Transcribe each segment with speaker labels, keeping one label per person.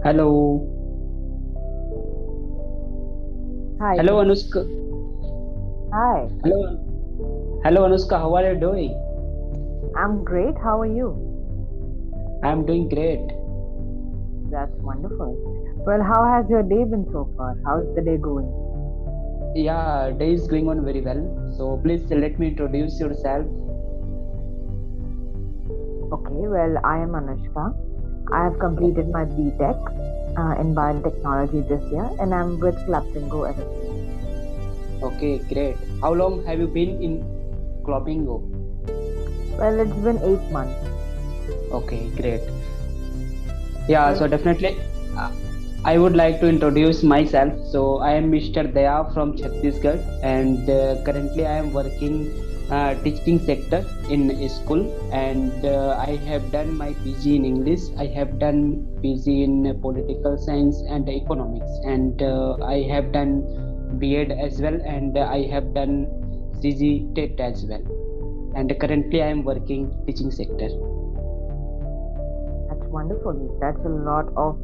Speaker 1: Hello,
Speaker 2: Hi,
Speaker 1: hello Anushka.
Speaker 2: hi.
Speaker 1: Hello Anushka. How are you doing?
Speaker 2: I'm great. How are you?
Speaker 1: I'm doing great.
Speaker 2: That's wonderful. Well, how has your day been so far? How's the day going?
Speaker 1: Yeah, day is going on very well. So please let me introduce yourself.
Speaker 2: Okay, well, I am Anushka. I have completed my BTech in biotechnology this year, and I'm with Clapingo as a student.
Speaker 1: Okay, great. How long have you been in Clapingo?
Speaker 2: Well, it's been 8 months.
Speaker 1: Okay, great. Yeah,
Speaker 2: Well,
Speaker 1: so definitely uh, I would like to introduce myself. So I am Mr. Daya from Chhattisgarh, and currently I am working teaching sector in a school, and I have done my PG in English. I have done PG in political science and economics, and I have done B.Ed as well, and I have done CG TET as well. And currently I am working teaching sector.
Speaker 2: that's wonderful. That's a lot of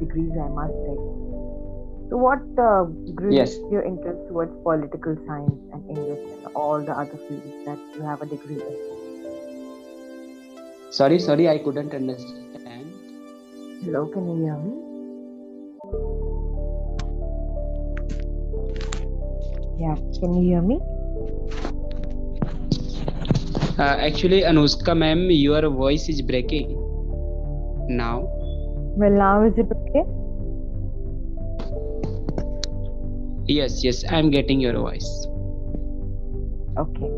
Speaker 2: degrees, I must say. So, what grew
Speaker 1: Yes.
Speaker 2: your interest towards political science and English and all the other fields that you have a degree in?
Speaker 1: Sorry, I couldn't understand.
Speaker 2: Hello, can you hear me? Yeah, can you hear me?
Speaker 1: Actually, Anushka ma'am, your voice is breaking now.
Speaker 2: Well, now is it okay?
Speaker 1: Yes, I'm getting your voice.
Speaker 2: Okay.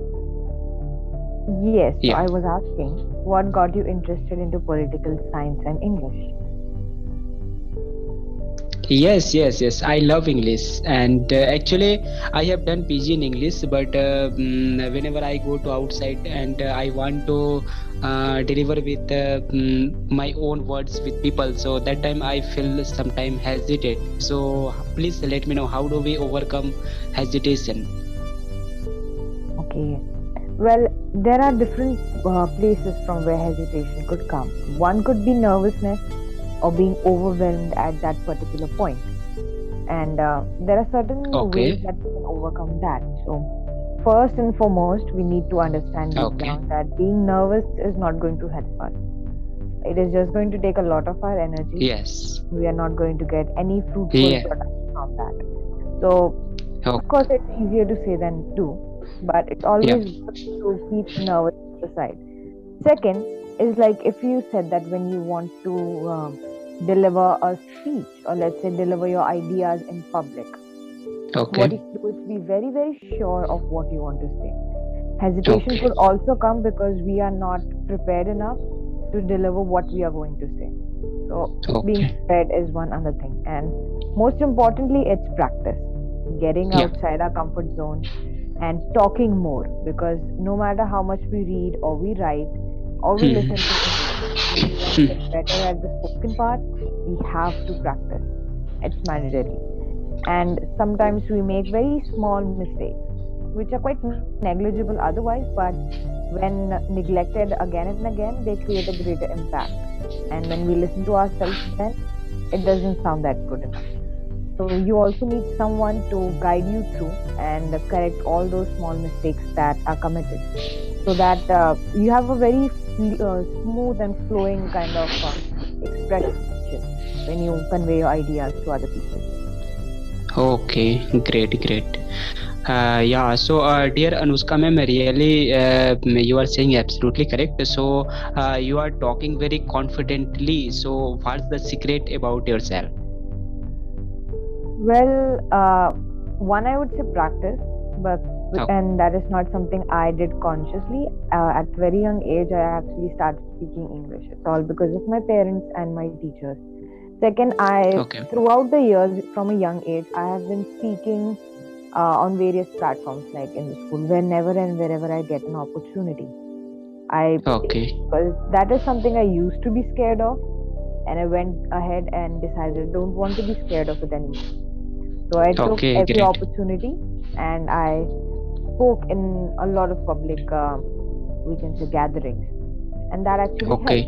Speaker 2: Yes, so
Speaker 1: Yeah.
Speaker 2: I was asking what got you interested into political science and English?
Speaker 1: Yes. I love English, and actually, I have done PG in English. But whenever I go to outside and I want to deliver with my own words with people, so that time I feel sometime hesitate. So please let me know how do we overcome hesitation.
Speaker 2: Okay. Well, there are different places from where hesitation could come. One could be nervousness or being overwhelmed at that particular point. And there are certain ways
Speaker 1: Okay.
Speaker 2: that we can overcome that. So, first and foremost, we need to understand deep
Speaker 1: Okay.
Speaker 2: down that being nervous is not going to help us. It is just going to take a lot of our energy.
Speaker 1: Yes.
Speaker 2: We are not going to get any fruitful
Speaker 1: Yeah.
Speaker 2: products from that. So, of
Speaker 1: Okay.
Speaker 2: course, it's easier to say than do, but it's
Speaker 1: Yeah.
Speaker 2: always good to keep nervous aside. Second is like if you said that when you want to deliver a speech or let's say deliver your ideas in public,
Speaker 1: Okay.
Speaker 2: what you should do is be very, very sure of what you want to say. Hesitation
Speaker 1: Okay.
Speaker 2: could also come because we are not prepared enough to deliver what we are going to say. So, being
Speaker 1: Okay.
Speaker 2: prepared is one other thing. And most importantly, it's practice, getting
Speaker 1: Yeah.
Speaker 2: outside our comfort zone and talking more because no matter how much we read or we write or we
Speaker 1: Hmm.
Speaker 2: listen to English, when we want to get better at the spoken part, we have to practice. It's mandatory. And sometimes we make very small mistakes, which are quite negligible otherwise, but when neglected again and again, they create a greater impact. And when we listen to ourselves, then it doesn't sound that good enough. So you also need someone to guide you through and correct all those small mistakes that are committed, so that you have a very smooth and flowing kind of expression when you convey your ideas to other people.
Speaker 1: Okay, great. Yeah, so dear Anushka ma'am, really, you are saying absolutely correct. So, you are talking very confidently. So, what's the secret about yourself?
Speaker 2: Well, one I would say practice, but
Speaker 1: Oh,
Speaker 2: and that is not something I did consciously. At very young age, I actually started speaking English. It's all because of my parents and my teachers. Second, I
Speaker 1: okay,
Speaker 2: throughout the years from a young age, I have been speaking on various platforms like in the school, whenever and wherever I get an opportunity. I take
Speaker 1: okay,
Speaker 2: because that is something I used to be scared of, and I went ahead and decided I don't want to be scared of it anymore. So I took
Speaker 1: okay,
Speaker 2: every
Speaker 1: great.
Speaker 2: opportunity and I spoke in a lot of public, we can say, gatherings, and that actually helped.
Speaker 1: Okay,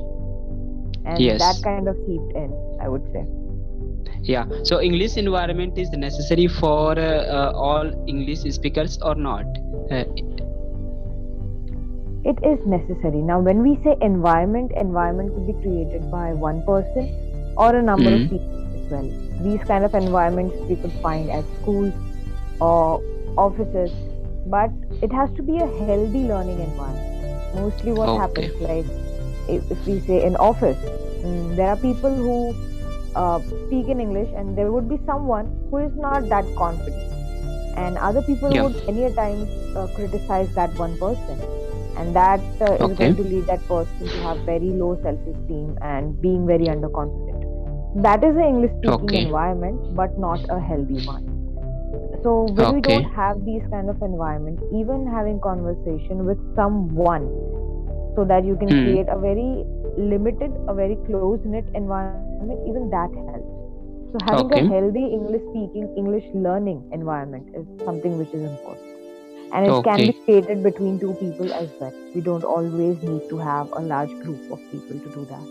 Speaker 2: And that
Speaker 1: yes.
Speaker 2: kind of seeped in, I would say.
Speaker 1: Yeah. So English environment is necessary for all English speakers or not? Uh,
Speaker 2: It is necessary. Now, when we say environment, environment could be created by one person or a number of
Speaker 1: mm,
Speaker 2: people as well. These kind of environments we could find at schools or offices, but it has to be a healthy learning environment. Mostly what
Speaker 1: okay.
Speaker 2: happens, like if we say in office, there are people who speak in English, and there would be someone who is not that confident, and other people
Speaker 1: Yeah.
Speaker 2: would many a times criticize that one person, and that is
Speaker 1: Okay.
Speaker 2: going to lead that person to have very low self-esteem and being very underconfident. That is an English speaking
Speaker 1: Okay.
Speaker 2: environment, but not a healthy one. So when we don't
Speaker 1: Okay.
Speaker 2: have these kind of environment, even having conversation with someone, so that you can
Speaker 1: Hmm.
Speaker 2: create a very limited, a very close knit environment, even that helps. So having a
Speaker 1: Okay.
Speaker 2: healthy English speaking, English learning environment is something which is important. And it can be
Speaker 1: Okay.
Speaker 2: created between two people as well. We don't always need to have a large group of people to do that.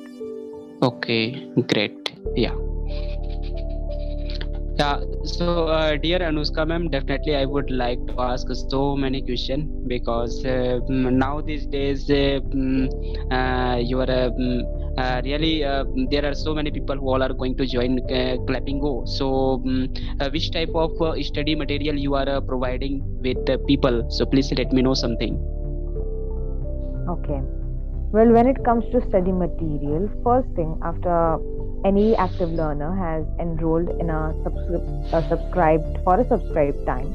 Speaker 1: Okay. Great. Yeah. Yeah, so dear Anushka ma'am, definitely I would like to ask so many questions because now these days you are really there are so many people who all are going to join Clapingo. So which type of study material you are providing with the people? So please let me know something.
Speaker 2: Okay. Well, when it comes to study material, first thing after any active learner has enrolled in a subscribed for a subscribed time,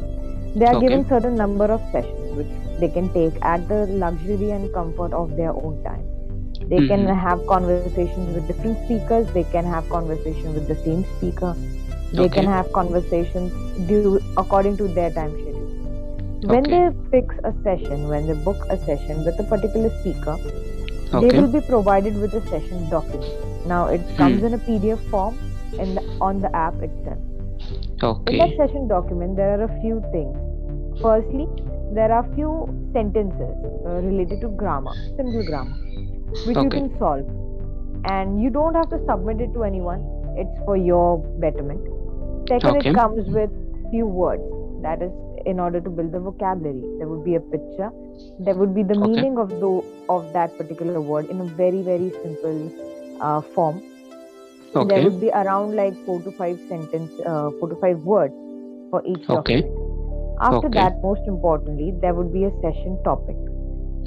Speaker 2: they are
Speaker 1: Okay.
Speaker 2: given certain number of sessions which they can take at the luxury and comfort of their own time. They can
Speaker 1: Mm-hmm.
Speaker 2: have conversations with different speakers. They can have conversation with the same speaker. They can
Speaker 1: Okay.
Speaker 2: have conversations due according to their time schedule. When
Speaker 1: Okay.
Speaker 2: they fix a session, when they book a session with a particular speaker, they
Speaker 1: Okay.
Speaker 2: will be provided with a session document. Now it comes in a
Speaker 1: Hmm.
Speaker 2: PDF form on the app itself. In that
Speaker 1: Okay.
Speaker 2: session document, there are a few things. Firstly, there are few sentences related to grammar, simple grammar, which you
Speaker 1: Okay.
Speaker 2: can solve. And you don't have to submit it to anyone. It's for your betterment. Second, it
Speaker 1: Okay.
Speaker 2: comes with few words. That is, in order to build the vocabulary, there would be a picture. There would be the
Speaker 1: Okay.
Speaker 2: meaning of that particular word in a very simple form. There
Speaker 1: Okay.
Speaker 2: would be around like 4 to 5 words for each
Speaker 1: Okay.
Speaker 2: document. After
Speaker 1: Okay.
Speaker 2: that, most importantly, there would be a session topic.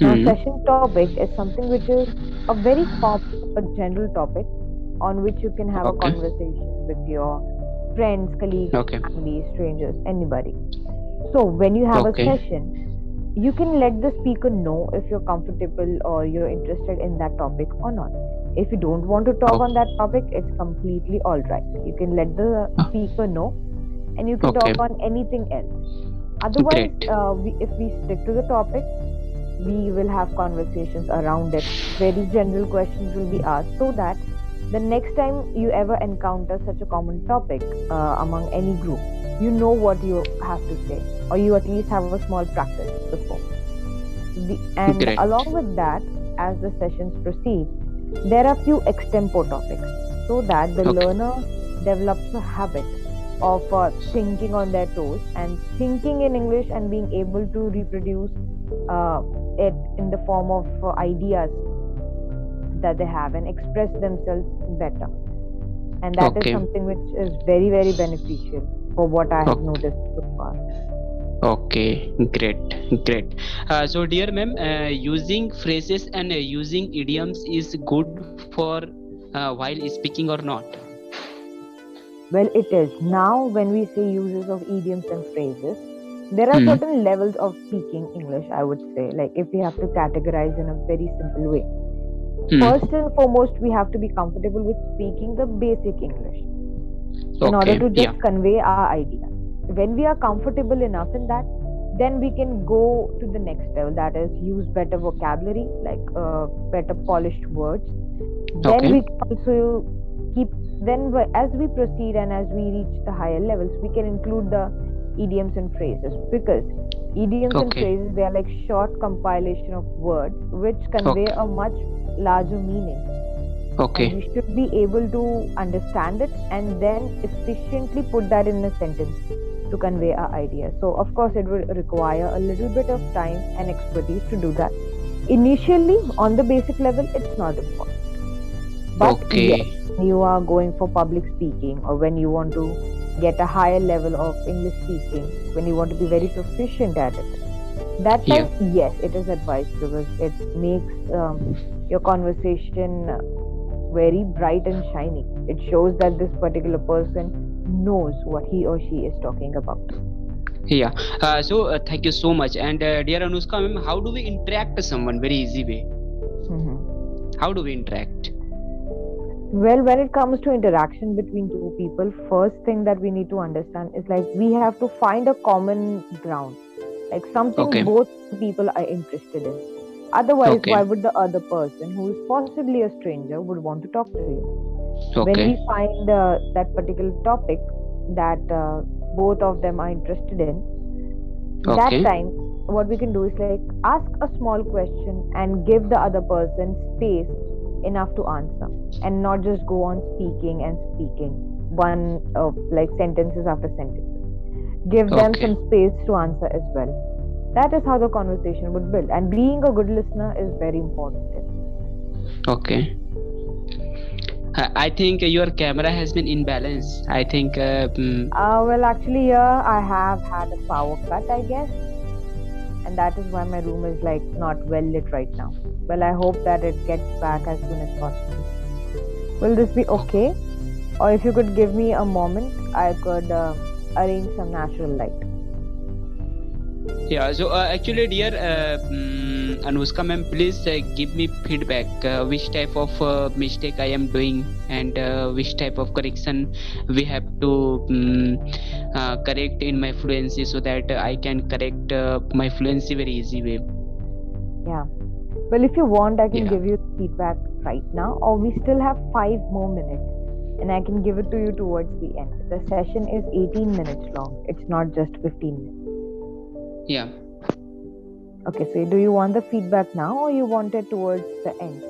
Speaker 2: Now,
Speaker 1: Hmm.
Speaker 2: session topic is something which is a very common or general topic on which you can have a
Speaker 1: Okay.
Speaker 2: conversation with your friends, colleagues,
Speaker 1: Okay.
Speaker 2: family, strangers, anybody. So, when you have a
Speaker 1: Okay.
Speaker 2: session, you can let the speaker know if you're comfortable or you're interested in that topic or not. If you don't want to talk
Speaker 1: Oh,
Speaker 2: on that topic, it's completely all right. You can let the speaker know and you can
Speaker 1: okay.
Speaker 2: talk on anything else. Otherwise,
Speaker 1: Great.
Speaker 2: if we stick to the topic, we will have conversations around it. Very general questions will be asked so that the next time you ever encounter such a common topic among any group, you know what you have to say, or you at least have a small practice before. And
Speaker 1: Great.
Speaker 2: along with that, as the sessions proceed, there are few extempo topics so that the
Speaker 1: Okay.
Speaker 2: learner develops a habit of thinking on their toes and thinking in English and being able to reproduce uh, it in the form of ideas that they have and express themselves better. And that is
Speaker 1: Okay.
Speaker 2: something which is very beneficial for what I have
Speaker 1: Okay.
Speaker 2: noticed so far.
Speaker 1: Okay. Great. Great. So, dear ma'am, using phrases and using idioms is good for while speaking or not?
Speaker 2: Well, it is. Now, when we say uses of idioms and phrases, there are
Speaker 1: Hmm.
Speaker 2: certain levels of speaking English, I would say. Like, if we have to categorize in a very simple way.
Speaker 1: Hmm.
Speaker 2: First and foremost, we have to be comfortable with speaking the basic English in order
Speaker 1: Okay.
Speaker 2: to
Speaker 1: Yeah.
Speaker 2: just convey our ideas. When we are comfortable enough in that, then we can go to the next level, that is, use better vocabulary, like better polished words. Then
Speaker 1: Okay.
Speaker 2: we can also keep, as we proceed and as we reach the higher levels, we can include the idioms and phrases, because idioms and
Speaker 1: Okay.
Speaker 2: phrases, they are like short compilation of words which convey
Speaker 1: Okay.
Speaker 2: a much larger meaning. and
Speaker 1: Okay.
Speaker 2: you should be able to understand it and then efficiently put that in a sentence to convey our idea. So of course it will require a little bit of time and expertise to do that. Initially, on the basic level, it's not important. But yes,
Speaker 1: Okay.
Speaker 2: when you are going for public speaking, or when you want to get a higher level of English speaking, when you want to be very proficient at it, that
Speaker 1: Yeah.
Speaker 2: time, yes, it is advised because it makes your conversation very bright and shiny. It shows that this particular person knows what he or she is talking about.
Speaker 1: Yeah. Thank you so much. And dear Anushka, ma'am, how do we interact with someone very easy way?
Speaker 2: Mhm.
Speaker 1: How do we interact?
Speaker 2: Well, when it comes to interaction between two people, first thing that we need to understand is like we have to find a common ground, like something
Speaker 1: Okay.
Speaker 2: both people are interested in. Otherwise,
Speaker 1: Okay.
Speaker 2: why would the other person, who is possibly a stranger, would want to talk to you? When we
Speaker 1: Okay.
Speaker 2: find that particular topic that both of them are interested in, that
Speaker 1: Okay.
Speaker 2: time what we can do is like ask a small question and give the other person space enough to answer, and not just go on speaking and speaking one like sentences after sentences. Give them
Speaker 1: Okay.
Speaker 2: some space to answer as well. That is how the conversation would build, and being a good listener is very important in this.
Speaker 1: Okay. I think your camera has been imbalanced. I think.
Speaker 2: Well, actually, here I have had a power cut, I guess, and that is why my room is like not well lit right now. Well, I hope that it gets back as soon as possible. Will this be okay? Or if you could give me a moment, I could arrange some natural light.
Speaker 1: Yeah. Actually, dear Anushka, ma'am, please give me feedback. Which type of mistake I am doing, and which type of correction we have to correct in my fluency, so that I can correct my fluency very easy way.
Speaker 2: Yeah. Well, if you want, I can
Speaker 1: Yeah.
Speaker 2: give you feedback right now, or we still have 5 more minutes and I can give it to you towards the end. The session is 18 minutes long, it's not just 15 minutes.
Speaker 1: Yeah.
Speaker 2: Okay, so do you want the feedback now or you want it towards the end?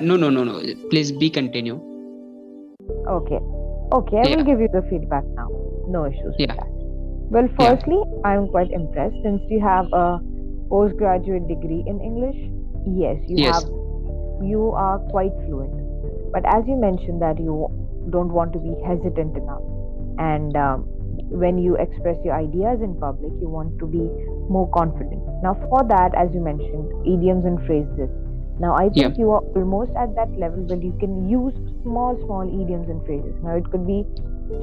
Speaker 1: No, no, no, no. Please be continue.
Speaker 2: Okay. Okay, I will
Speaker 1: Yeah.
Speaker 2: give you the feedback now. No issues with
Speaker 1: Yeah.
Speaker 2: that. Well,
Speaker 1: Yeah.
Speaker 2: firstly, I'm quite impressed since you have a postgraduate degree in English. Yes,
Speaker 1: Yes.
Speaker 2: you are quite fluent. But as you mentioned that you don't want to be hesitant enough, and when you express your ideas in public, you want to be more confident. Now, for that, as you mentioned, idioms and phrases. Now, I
Speaker 1: Yeah.
Speaker 2: think you are almost at that level where you can use small idioms and phrases. Now, it could be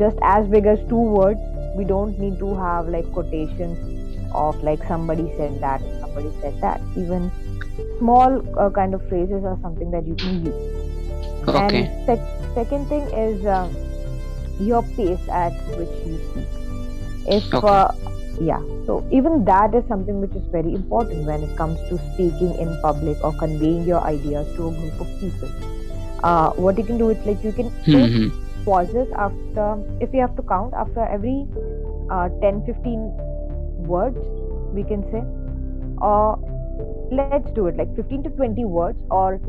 Speaker 2: just as big as two words. We don't need to have like quotations of like somebody said that and somebody said that. Even small kind of phrases are something that you can use. And
Speaker 1: Okay.
Speaker 2: second thing is your pace at which you speak. If
Speaker 1: Okay.
Speaker 2: yeah, so even that is something which is very important when it comes to speaking in public or conveying your ideas to a group of people. What you can do is like you can take
Speaker 1: Hmm.
Speaker 2: pauses after, if you have to count after every 10-15 words, we can say, or let's do it like 15 to 20 words, or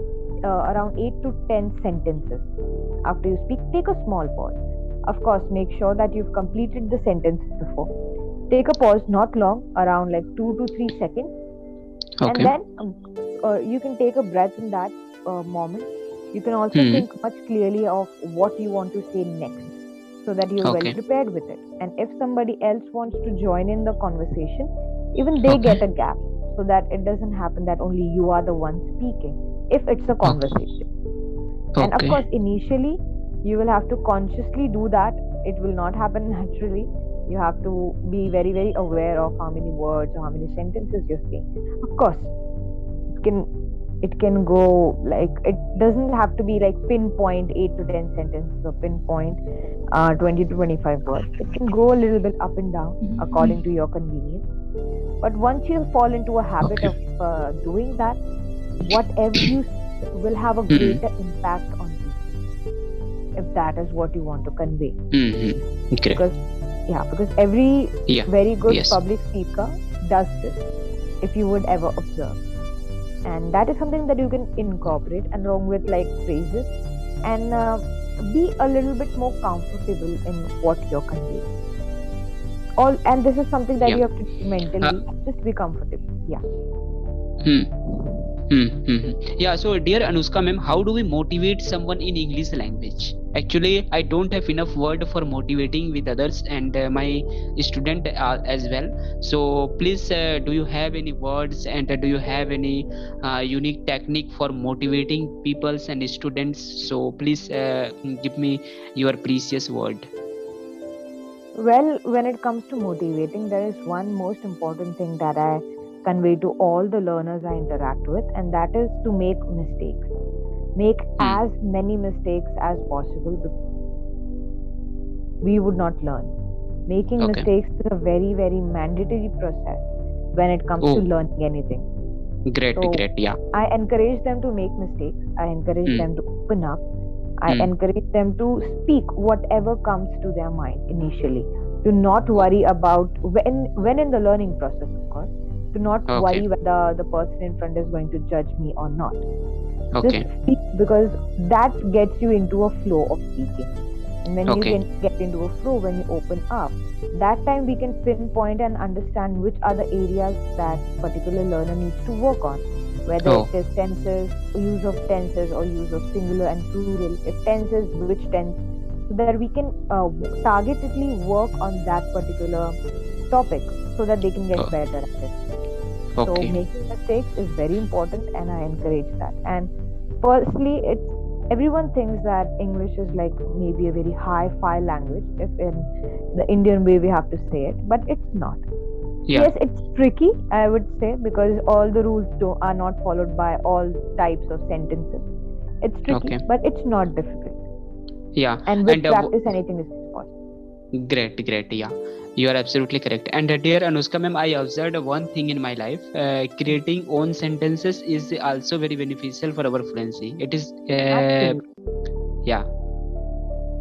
Speaker 2: around 8 to 10 sentences. After you speak, take a small pause. Of course, make sure that you've completed the sentence before. Take a pause, not long, around like 2 to 3 seconds, and
Speaker 1: Okay.
Speaker 2: then you can take a breath in that moment. You can also
Speaker 1: Hmm.
Speaker 2: think much clearly of what you want to say next, so that you're well
Speaker 1: Okay.
Speaker 2: prepared with it. And if somebody else wants to join in the conversation, even they
Speaker 1: Okay.
Speaker 2: get a gap, so that it doesn't happen that only you are the one speaking if it's a
Speaker 1: Okay.
Speaker 2: conversation. And of
Speaker 1: Okay.
Speaker 2: course, initially, you will have to consciously do that. It will not happen naturally. You have to be very aware of how many words or how many sentences you're saying. Of course, it can it can go like, it doesn't have to be like pinpoint 8 to 10 sentences or pinpoint 20 to 25 words. It can go a little bit up and down according to your convenience. But once you fall into a habit
Speaker 1: Okay.
Speaker 2: of doing that, whatever you say will have a
Speaker 1: Hmm.
Speaker 2: greater impact on people, if that is what you want to convey.
Speaker 1: Hmm. Great.
Speaker 2: Because, yeah, because every
Speaker 1: Yeah.
Speaker 2: very good
Speaker 1: Yes.
Speaker 2: public speaker does this, if you would ever observe. and that is something that you can incorporate along with like phrases, and be a little bit more comfortable in what you're conveying. All, and this is something that
Speaker 1: Yeah.
Speaker 2: you have to do
Speaker 1: Uh,
Speaker 2: mentally. Just be comfortable. Yeah.
Speaker 1: hmm. Yeah, so dear Anushka ma'am, how do we motivate someone in English language? Actually, I don't have enough word for motivating with others and my student as well. So please, do you have any words and do you have any unique technique for motivating peoples and students? So please give me your precious word.
Speaker 2: Well, when it comes to motivating, there is one most important thing that I convey to all the learners I interact with, and that is to make mistakes. Make
Speaker 1: Hmm.
Speaker 2: as many mistakes as possible because without mistakes, we would not learn. Making
Speaker 1: Okay.
Speaker 2: mistakes is a very, very mandatory process when it comes to
Speaker 1: Oh,
Speaker 2: learning anything.
Speaker 1: great,
Speaker 2: So
Speaker 1: great. Yeah.
Speaker 2: I encourage them to make mistakes. I encourage
Speaker 1: Hmm.
Speaker 2: them to open up. I
Speaker 1: Hmm.
Speaker 2: encourage them to speak whatever comes to their mind initially. To not
Speaker 1: Oh,
Speaker 2: worry about when in the learning process, of course. To not
Speaker 1: okay.
Speaker 2: worry whether the person in front is going to judge me or not. Just
Speaker 1: Okay.
Speaker 2: speak because that gets you into a flow of speaking. And when you
Speaker 1: Okay.
Speaker 2: can get into a flow, when you open up, that time we can pinpoint and understand which are the areas that particular learner needs to work on, whether it
Speaker 1: Oh,
Speaker 2: is tenses, use of tenses, or use of singular and plural. If tenses, which tense, so that we can targetedly work on that particular topic so that they can get
Speaker 1: oh,
Speaker 2: better at it. So
Speaker 1: okay.
Speaker 2: making mistakes is very important, and I encourage that. And firstly, it's everyone thinks that English is like maybe a very hi-fi language, if in the Indian way we have to say it, but it's not.
Speaker 1: Yeah.
Speaker 2: Yes, it's tricky, I would say, because all the rules are not followed by all types of sentences. It's tricky,
Speaker 1: Okay.
Speaker 2: but it's not difficult.
Speaker 1: Yeah.
Speaker 2: And with
Speaker 1: And
Speaker 2: practice, anything is possible.
Speaker 1: great, great. Yeah. You are absolutely correct. And dear Anushka ma'am, I observed one thing in my life. Creating own sentences is also very beneficial for our fluency. It is,
Speaker 2: Absolutely.
Speaker 1: yeah.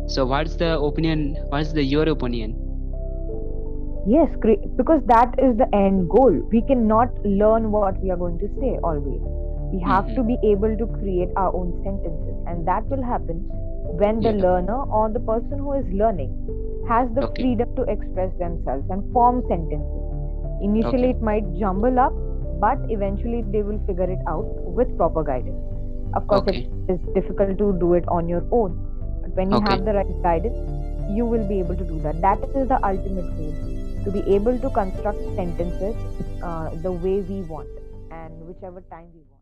Speaker 1: So what's the opinion? What's the your opinion?
Speaker 2: Yes, because that is the end goal. We cannot learn what we are going to say always. We have to be
Speaker 1: Mm-hmm.
Speaker 2: able to create our own sentences, and that will happen when the
Speaker 1: Yeah.
Speaker 2: learner or the person who is learning has the
Speaker 1: Okay.
Speaker 2: freedom to express themselves and form sentences. Initially,
Speaker 1: Okay.
Speaker 2: it might jumble up, but eventually, they will figure it out with proper guidance. Of course, it
Speaker 1: Okay.
Speaker 2: is difficult to do it on your own, but when you
Speaker 1: Okay.
Speaker 2: have the right guidance, you will be able to do that. That is the ultimate goal, to be able to construct sentences the way we want and whichever time we want.